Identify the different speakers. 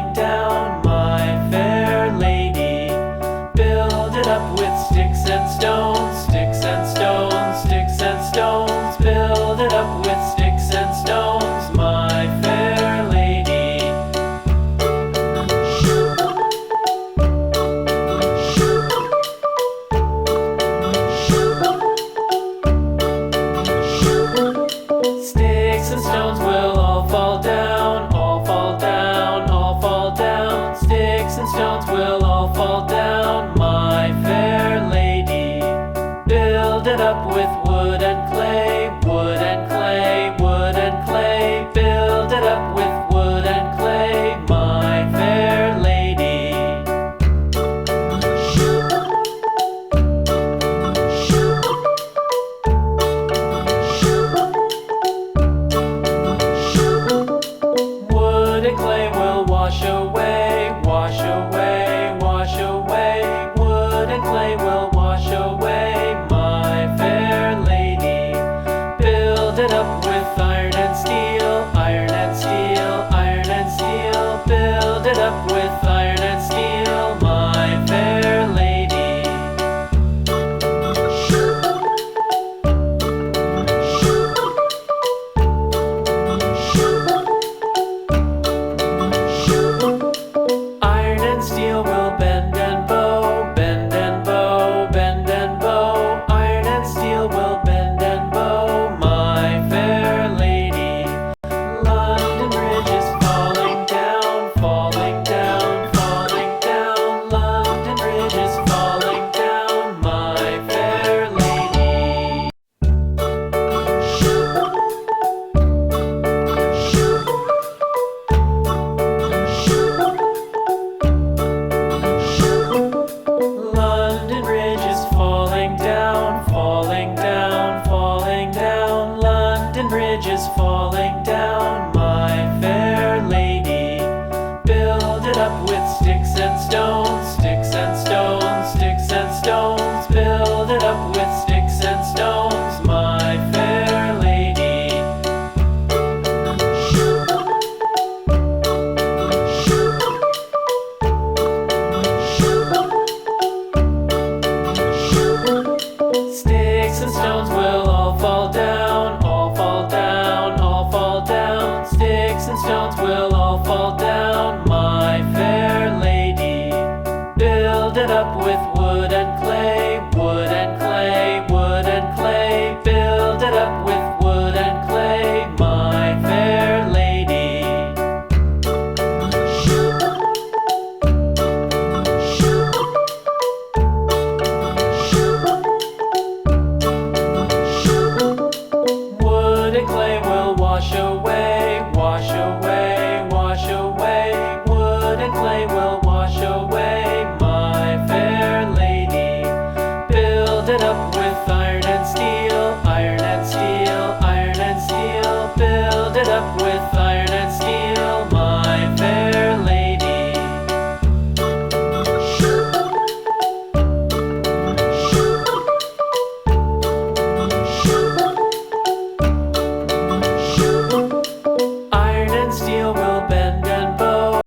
Speaker 1: falling down, my fair lady. Build it up with sticks and stones, sticks and stones, sticks and stones. Build it up with sticks and stones, my fair lady. Sticks and stones will all fall down, all fall down, all fall down. Sticks and stones will all fall down, my fair lady. Build it up with wood and clay, wood and clay, wood and clay. Build it up with wood and clay, my fair lady. Wood and clay will wash away, wash away, wash away. Wood and clay will wash away, my fair lady. Build it up with iron and steel, iron and steel, iron and steel. Build it up with iron and steel, my fair lady. Iron and steel will bend and bow, bend and bow, bend and bow. Iron and steel will bend and bow, my fair lady. London Bridge is falling down, falling down, falling down. London Bridge is falling down, my fair lady. London Bridge is falling down, falling down, falling down. London Bridge is falling down, my fair lady. Build it up with sticks and stones,